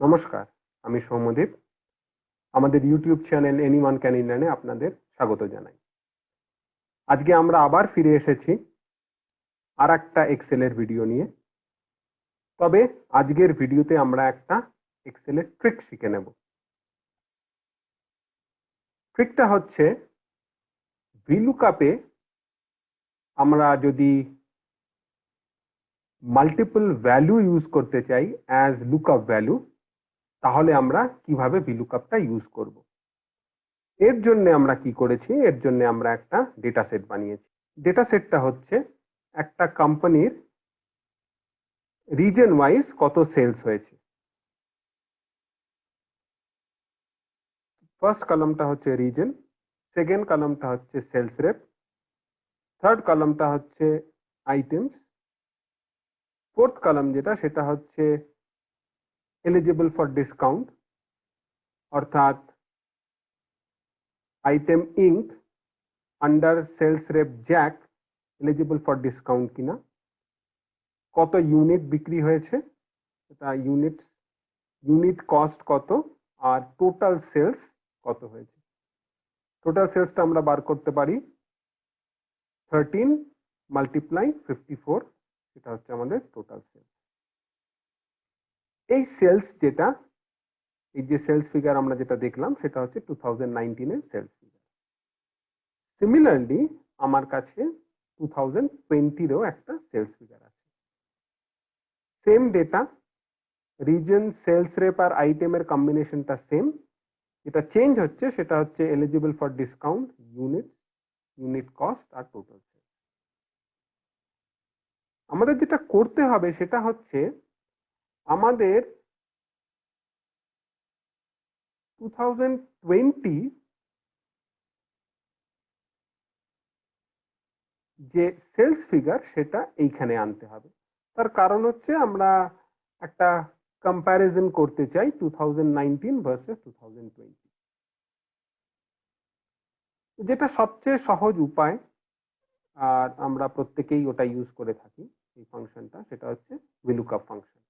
নমস্কার, আমি সৌম্যদীপ। আমাদের ইউটিউব চ্যানেল এনিওয়ান ক্যান লার্নে আপনাদের স্বাগত জানাই। আজকে আমরা আবার ফিরে এসেছি আর একটা এক্সেলের ভিডিও নিয়ে। তবে আজকের ভিডিওতে আমরা একটা এক্সেলের ট্রিক শিখে নেব। ট্রিকটা হচ্ছে ভিলুকআপে আমরা যদি মাল্টিপল ভ্যালু ইউজ করতে চাই অ্যাজ লুকআপ ভ্যালু, তাহলে আমরা কিভাবে ভিলুকআপটা ইউজ করব। এর জন্য আমরা কি করেছি, এর জন্য আমরা একটা ডেটা সেট বানিয়েছি। ডেটা সেটটা হচ্ছে একটা কোম্পানির রিজন ওয়াইজ কত সেলস হয়েছে। ফার্স্ট কলামটা হচ্ছে রিজন, সেকেন্ড কলামটা হচ্ছে সেলস রেপ, থার্ড কলামটা হচ্ছে আইটেমস, ফোর্থ কলাম যেটা সেটা হচ্ছে এলিজিবল ফর ডিসকাউন্ট, অর্থাৎ item ink under sales rep Jack eligible for discount কিনা, কত ইউনিট বিক্রি হয়েছে, সেটা ইউনিট কস্ট কত, আর টোটাল সেলস কত হয়েছে। টোটাল সেলসটা আমরা বার করতে পারি 13 মাল্টিপ্লাই 54, সেটা হচ্ছে আমাদের টোটাল সেলস। এই সেলস যেটা, এই যে সেলস ফিগার আমরা যেটা দেখলাম সেটা হচ্ছে 2019 এর সেলস ফিগার। সিমিলারলি আমার কাছে 2020 এরও একটা সেলস ফিগার আছে। Same data, reason, sales rep আর আইটেমের কম্বিনেশনটা সেম। যেটা চেঞ্জ হচ্ছে সেটা হচ্ছে eligible for discount, unit cost আর টোটাল সেলস। আমাদের যেটা করতে হবে সেটা হচ্ছে আমাদের 2020 যে সেলস ফিগার সেটা এইখানে আনতে হবে। তার কারণ হচ্ছে আমরা একটা কম্প্যারিজন করতে চাই 2019 ভার্সেস 2020। যেটা সবচেয়ে সহজ উপায়, আর আমরা প্রত্যেকেই ওটা ইউজ করে থাকি, এই ফাংশনটা, সেটা হচ্ছে ভিলুকআপ ফাংশন।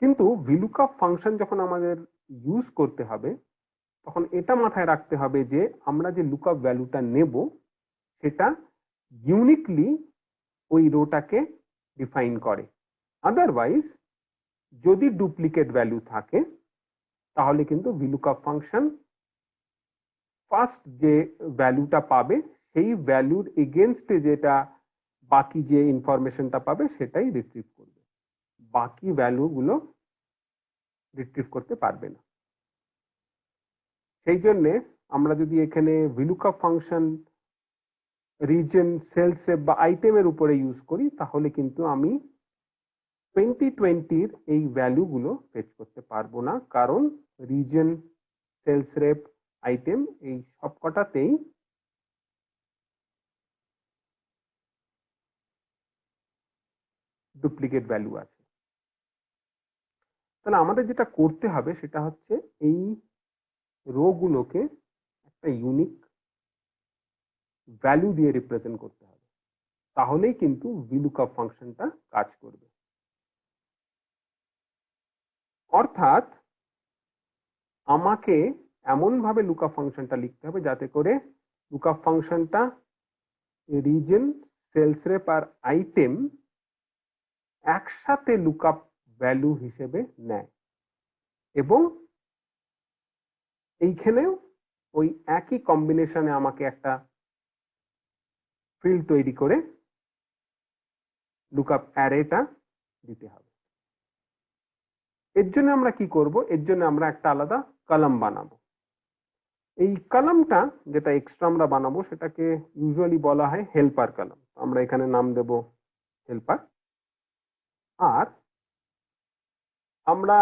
কিন্তু ভিলুকআপ ফাংশন যখন আমাদের ইউজ করতে হবে তখন এটা মাথায় রাখতে হবে যে আমরা যে লুকআপ ভ্যালুটা নেব সেটা ইউনিকলি ওই রোটাকে ডিফাইন করে। আদারওয়াইজ যদি ডুপ্লিকেট ভ্যালু থাকে তাহলে কিন্তু ভিলুকআপ ফাংশন ফার্স্ট যে ভ্যালুটা পাবে সেই ভ্যালুর এগেনস্টে যেটা বাকি যে ইনফরমেশনটা পাবে সেটাই রিট্রিভ করবে, বাকি ভ্যালুগুলো রিট্রিভ করতে পারবে না। সেই জন্যে আমরা যদি এখানে VLOOKUP function region, sales rep বা আইটেমের উপরে ইউজ করি তাহলে কিন্তু আমি 2020 এই ভ্যালুগুলো ফেচ করতে পারবো না, কারণ রিজন, সেলস রেপ, আইটেম এই সবকটাতেই ডুপ্লিকেট ভ্যালু আছে। তাহলে আমাদের যেটা করতে হবে সেটা হচ্ছে এই রো গুলোকে একটা ইউনিক ভ্যালু দিয়ে রিপ্রেজেন্ট করতে হবে, তাহলেই কিন্তু ভিলুকআপ ফাংশনটা কাজ করবে। অর্থাৎ আমাকে এমন ভাবে লুকআপ ফাংশনটা লিখতে হবে যাতে করে লুকআপ ফাংশনটা রিজন, সেলস রেপ আর আইটেম একসাথে লুকআপ ভ্যালু হিসেবে নেয়, এবং এইখানেও ওই একই কম্বিনেশনে আমাকে একটা ফিল্ড তৈরি করে লুকআপ অ্যারেটা দিতে হবে। এর জন্য আমরা কি করব, এর জন্য আমরা একটা আলাদা কলাম বানাবো। এই কলামটা যেটা এক্সট্রা আমরা বানাবো সেটাকে ইউজুয়ালি বলা হয় হেল্পার কলাম। আমরা এখানে নাম দেব হেল্পার। আর আমরা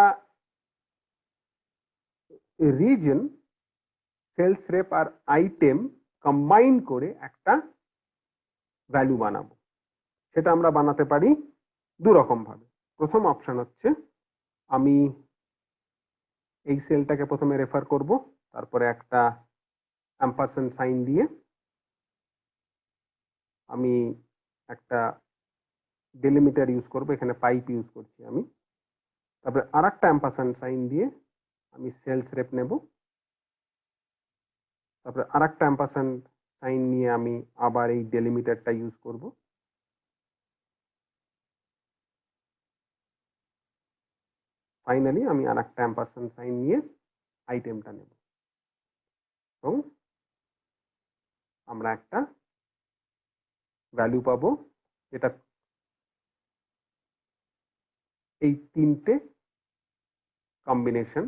রিজন, সেলস রেপ আর আইটেম কম্বাইন করে একটা ভ্যালু বানাবো। সেটা আমরা বানাতে পারি দু রকম ভাবে। প্রথম অপশন হচ্ছে আমি এই সেলটাকে প্রথমে রেফার করব, তারপরে একটা অ্যাম্পারসেন্ড সাইন দিয়ে আমি একটা ডেলিমিটার ইউজ করব, এখানে পাইপ ইউজ করছি আমি। তারপরে আরেকটা অ্যাম্পারস্যান্ড সাইন দিয়ে আমি সেলস রেপ নেব। তারপরে আরেকটা অ্যাম্পারস্যান্ড সাইন নিয়ে আমি আবার এই ডেলিমিটারটা ইউজ করব। ফাইনালি আমি আরেকটা অ্যাম্পারস্যান্ড সাইন নিয়ে আইটেমটা নেব এবং আমরা একটা ভ্যালু পাবো যেটা এই তিনটে কম্বিনেশন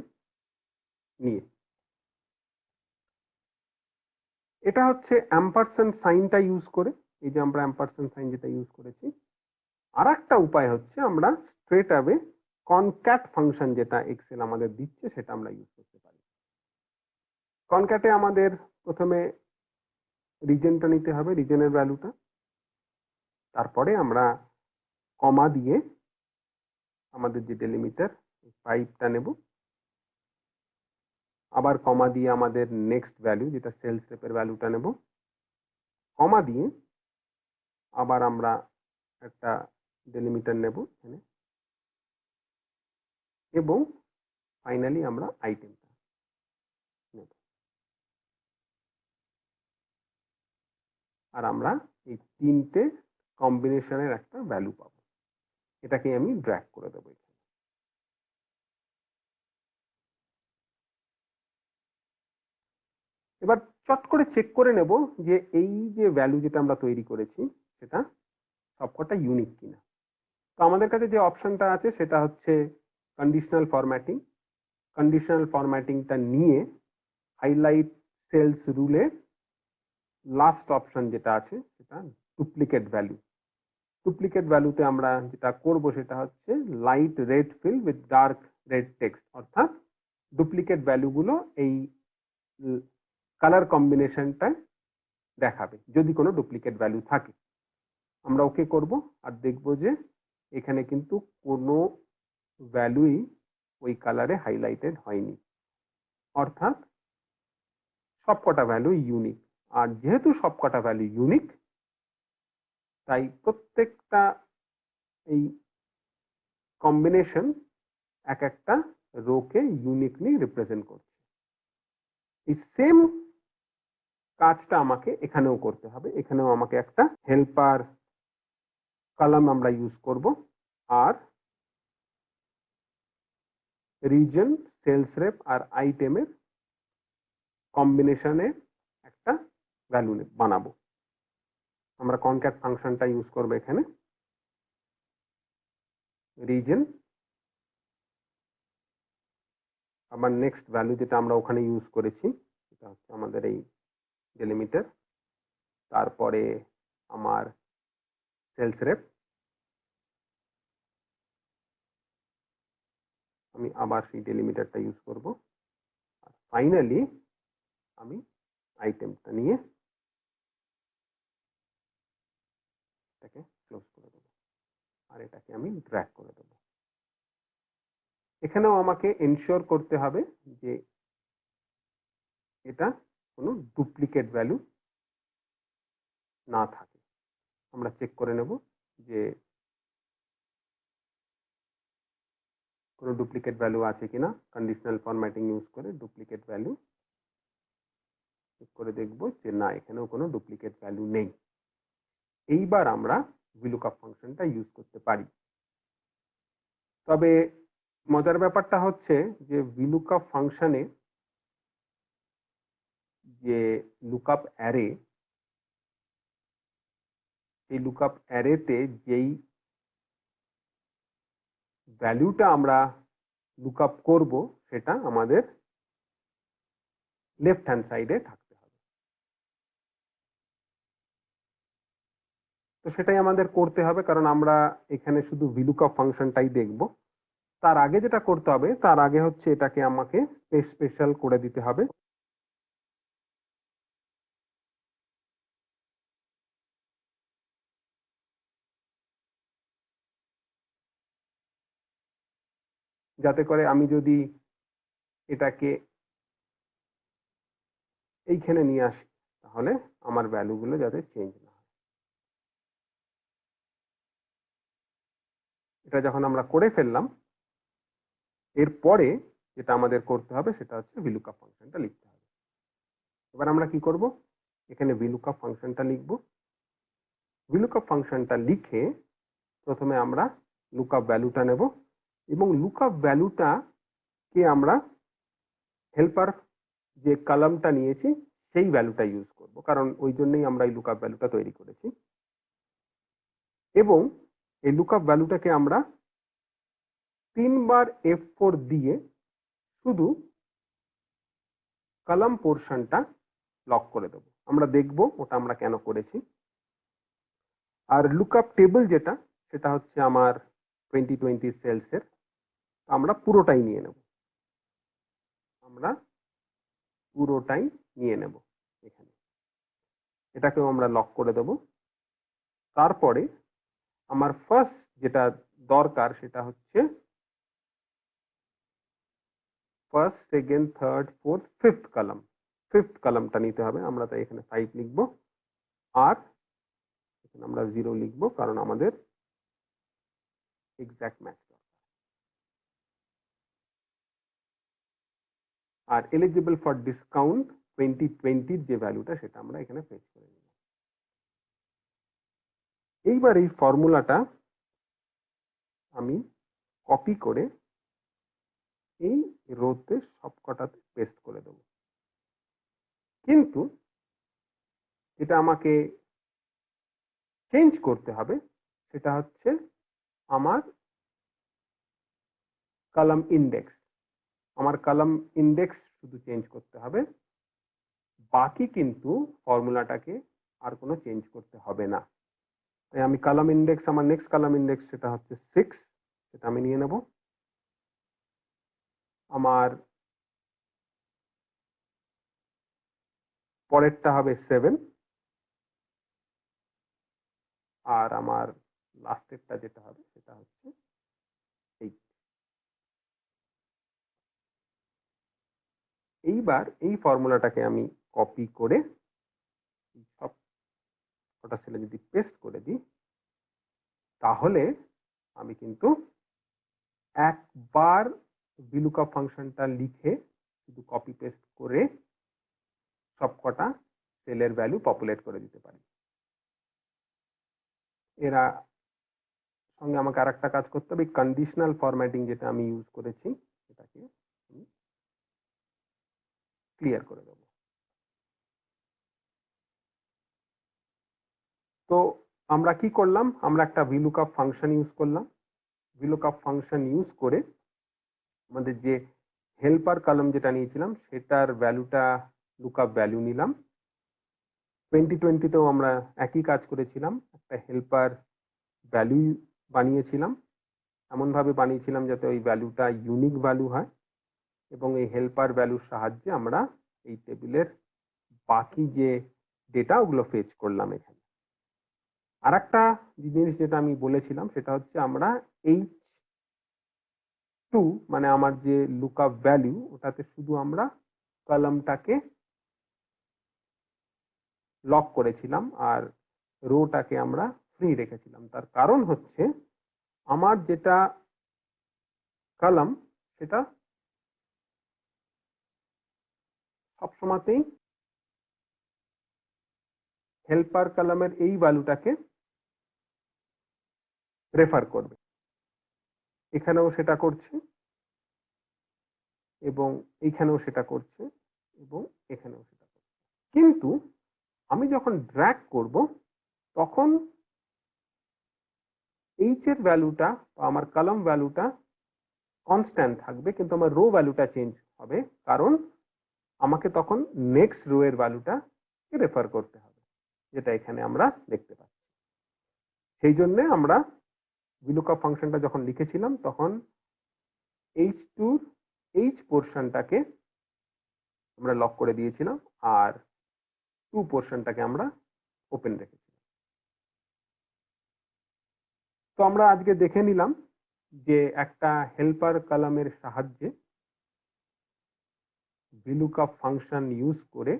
নিয়ে। এটা হচ্ছে অ্যাম্পারস্যান্ড সাইনটা ইউজ করে, এই যে আমরা অ্যাম্পারস্যান্ড সাইন যেটা ইউজ করেছি। আর একটা উপায় হচ্ছে আমরা স্ট্রেট অ্যাওয়ে কনক্যাট ফাংশন যেটা এক্সেল আমাদের দিচ্ছে সেটা আমরা ইউজ করতে পারি। কনক্যাটে আমাদের প্রথমে রিজনটা নিতে হবে, রিজনের ভ্যালুটা, তারপরে আমরা কমা দিয়ে আমাদের যে ডেলিমিটার 5টা নেব, আবার কমা দিয়ে আমাদের নেক্সট ভ্যালু যেটা সেলস রেপের ভ্যালুটা নেব, কমা দিয়ে আবার আমরা একটা ডেলিমিটার নেব এখানে, এবং ফাইনালি আমরা আইটেমটা নেব। আর আমরা এই তিনটে কম্বিনেশনের একটা ভ্যালু পাবো। এটাকে আমি ড্র্যাগ করে দেবো এখানে। এবার চট করে চেক করে নেব যে এই যে ভ্যালু যেটা আমরা তৈরি করেছি সেটা সবকটা ইউনিক কিনা। তো আমাদের কাছে যে অপশনটা আছে সেটা হচ্ছে কন্ডিশনাল ফরম্যাটিং। কন্ডিশনাল ফরম্যাটিংটা নিয়ে হাইলাইট সেলস রুলে লাস্ট অপশন যেটা আছে সেটা ডুপ্লিকেট ভ্যালু। ডুপ্লিকেট ভ্যালুতে আমরা যেটা করব সেটা হচ্ছে light red fill with dark red text, অর্থাৎ ডুপ্লিকেট ভ্যালুগুলো এই কালার কম্বিনেশনটায় দেখাবে যদি কোনো ডুপ্লিকেট ভ্যালু থাকে। আমরা ওকে করব আর দেখব যে এখানে কিন্তু কোনো ভ্যালুই ওই কালারে হাইলাইটেড হয়নি, অর্থাৎ সবকটা ভ্যালু ইউনিক। আর যেহেতু সবকটা ভ্যালু ইউনিক, তাই প্রত্যেকটা এই কম্বিনেশন এক একটা রোকে ইউনিকলি রিপ্রেজেন্ট করছে। এই সেম কাজটা আমাকে এখানেও করতে হবে। এখানেও আমাকে একটা হেল্পার কলাম আমরা ইউজ করব, আর রিজন, সেলস রেপ আর আইটেমের কম্বিনেশনে একটা ভ্যালু বানাবো। আমরা কনক্যাট ফাংশনটা ইউজ করবো এখানে। রিজন, আবার নেক্সট ভ্যালু যেটা আমরা ওখানে ইউজ করেছি সেটা হচ্ছে আমাদের এই ডেলিমিটার, তারপরে আমার সেলস রেপ, আমি আবার সেই ডেলিমিটারটা ইউজ করব, আর ফাইনালি আমি আইটেমটা নিয়ে এটাকে ক্লোজ করে দেবো আর এটাকে আমি ড্র্যাগ করে দেবো। এখানেও আমাকে এনশিওর করতে হবে যে এটা কোনো ডুপ্লিকেট ভ্যালু না থাকে। আমরা চেক করে নেব যে কোনো ডুপ্লিকেট ভ্যালু আছে কিনা। কন্ডিশনাল ফরম্যাটিং ইউজ করে ডুপ্লিকেট ভ্যালু চেক করে দেখব যে না, এখানেও কোনো ডুপ্লিকেট ভ্যালু নেই। এইবার আমরা ভিলুকআপ ফাংশনটা ইউজ করতে পারি। তবে মজার ব্যাপারটা হচ্ছে যে ভিলুকআপ ফাংশনে যে লুকআপ অ্যারে, এই লুকআপ অ্যারেতে যেই ভ্যালুটা আমরা লুকআপ করব সেটা আমাদের লেফট হ্যান্ড সাইডে থাকতে হবে। তো সেটাই আমাদের করতে হবে, কারণ আমরা এখানে শুধু ভিলুকআপ ফাংশনটাই দেখব। তার আগে যেটা করতে হবে, তার আগে হচ্ছে এটাকে আমাকে স্পেশাল করে দিতে হবে। যাতে করে আমি যদি এটাকে এইখানে নিয়ে আসি তাহলে আমার ভ্যালুগুলো যাতে চেঞ্জ না হয়। এটা যখন আমরা করে ফেললাম, এরপরে যেটা আমাদের করতে হবে সেটা হচ্ছে ভিলুকআপ ফাংশনটা লিখতে হবে। এবার আমরা কি করব, এখানে ভিলুকআপ ফাংশনটা লিখব। ভিলুকআপ ফাংশনটা লিখে প্রথমে আমরা লুকআপ ভ্যালুটা নেব এবং লুকআপ ভ্যালুটা কে আমরা হেল্পার যে কলামটা নিয়েছি সেই ভ্যালুটা ইউজ করব, কারণ ওই জন্যই আমরা এই লুকআপ ভ্যালুটা তৈরি করেছি। এবং এই লুকআপ ভ্যালুটাকে আমরা 3বার F4 দিয়ে শুধু কলাম পোর্শনটা লক করে দেবো। আমরা দেখব ওটা আমরা কেন করেছি। আর লুকআপ টেবিল যেটা, সেটা হচ্ছে আমার 2020 সেলসের, আমরা পুরোটাই নিয়ে নেব। আমরা পুরোটাই নিয়ে নেব এখানে, এটাকেও আমরা লক করে দেব। তারপরে আমার ফার্স্ট যেটা দরকার সেটা হচ্ছে first, second, third, fourth, fifth column. Fifth কলামটা নিতে হবে, আমরা তাই এখানে 5 লিখবো আর এখানে আমরা 0 লিখবো, কারণ আমাদের এক্সাক্ট ম্যাচ দরকার। আর এলিজিবল ফর ডিসকাউন্ট 2020 যে ভ্যালুটা সেটা আমরা এখানে ফেচ করে নিব। এইবার এই ফর্মুলাটা আমি কপি করে এই রোতে সবকটাতে পেস্ট করে দেব। কিন্তু যেটা আমাকে চেঞ্জ করতে হবে সেটা হচ্ছে আমার কলাম ইন্ডেক্স। আমার কলাম ইন্ডেক্স শুধু চেঞ্জ করতে হবে, বাকি কিন্তু ফর্মুলাটাকে আর কোনো চেঞ্জ করতে হবে না। তাই আমি কলাম ইন্ডেক্স, আমার নেক্সট কলাম ইন্ডেক্স সেটা হচ্ছে 6, সেটা আমি নিয়ে নেব। আমার পরেরটা হবে 7 আর আমার লাস্টেরটা যেটা হবে সেটা হচ্ছে 8। এইবার এই ফর্মুলাটাকে আমি কপি করে সব কটা সেলে যদি পেস্ট করে দিই, তাহলে আমি কিন্তু একবার ভিলুকআপ ফাংশনটা লিখে শুধু কপি পেস্ট করে সবকটা সেলের ভ্যালু পপুলেট করে দিতে পারি। এরা সঙ্গে আমাকে আর একটা কাজ করতে হবে, কন্ডিশনাল ফরম্যাটিং যেটা আমি ইউজ করেছি সেটাকে আমি ক্লিয়ার করে দেবো। তো আমরা কি করলাম, আমরা একটা ভিলুকআপ ফাংশন ইউজ করলাম। ভিলুকআপ ফাংশন ইউজ করে আমাদের যে হেল্পার কলাম যেটা নিয়েছিলাম সেটার ভ্যালুটা লুকআপ ভ্যালু নিলাম। 2020তেও আমরা একই কাজ করেছিলাম, একটা হেল্পার ভ্যালু বানিয়েছিলাম, এমনভাবে বানিয়েছিলাম যাতে ওই ভ্যালুটা ইউনিক ভ্যালু হয় এবং এই হেল্পার ভ্যালুর সাহায্যে আমরা এই টেবিলের বাকি যে ডেটা ওগুলো ফেচ করলাম এখানে। আর একটা জিনিস যেটা আমি বলেছিলাম সেটা হচ্ছে আমরা H2 মানে আমার যে লুকআপ ভ্যালু ওটাতে শুধু আমরা কলামটাকে লক করেছিলাম আর রোটাকে আমরা ফ্রি রেখেছিলাম। তার কারণ হচ্ছে আমার যেটা কলাম সেটা সবসময়তেই হেল্পার কলামের এই ভ্যালুটাকে রেফার করবে। এখানেও সেটা করছে এবং এইখানেও সেটা করছে এবং এখানেও সেটা করছে। কিন্তু আমি যখন ড্র্যাগ করব তখন এইচ এর ভ্যালুটা বা আমার কলাম ভ্যালুটা কনস্ট্যান্ট থাকবে, কিন্তু আমার রো ভ্যালুটা চেঞ্জ হবে, কারণ আমাকে তখন নেক্সট রো এর ভ্যালুটা রেফার করতে হবে, যেটা এখানে আমরা দেখতে পাচ্ছি। সেই জন্য আমরা ভিলুকআপ ফাংশনটা যখন লিখেছিলাম তখন H2 H পোর্শনটাকে আমরা লক করে দিয়েছিলাম আর 2 পোর্শনটাকে আমরা ওপেন রেখেছিলাম। তো আমরা আজকে দেখে নিলাম যে একটা হেল্পার কলামের সাহায্যে ভিলুকআপ ফাংশন ইউজ করে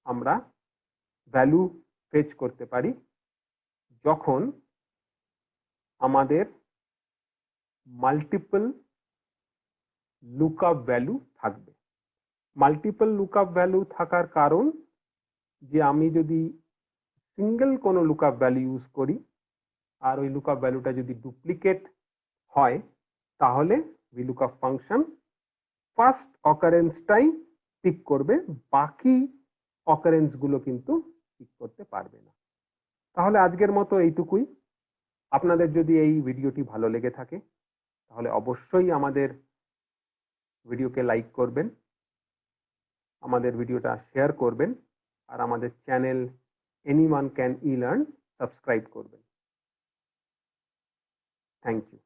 আমরা ভ্যালু ফেচ করতে পারি যখন আমাদের মাল্টিপল লুকআপ ভ্যালু থাকবে। মাল্টিপল লুকআপ ভ্যালু থাকার কারণ যে আমি যদি সিঙ্গেল কোনো লুকআপ ভ্যালু ইউজ করি আর ওই লুকআপ ভ্যালুটা যদি ডুপ্লিকেট হয় তাহলে ভিলুকআপ ফাংশন ফার্স্ট অকারেন্সটাই পিক করবে, বাকি অকারেন্স গুলো কিন্তু পিক করতে পারবে না। তাহলে আজকের মতো এইটুকুই। আপনাদের যদি এই ভিডিওটি ভালো লেগে থাকে তাহলে অবশ্যই আমাদের ভিডিওকে লাইক করবেন, আমাদের ভিডিওটা শেয়ার করবেন আর আমাদের channel anyone can e learn subscribe করবেন। Thank you.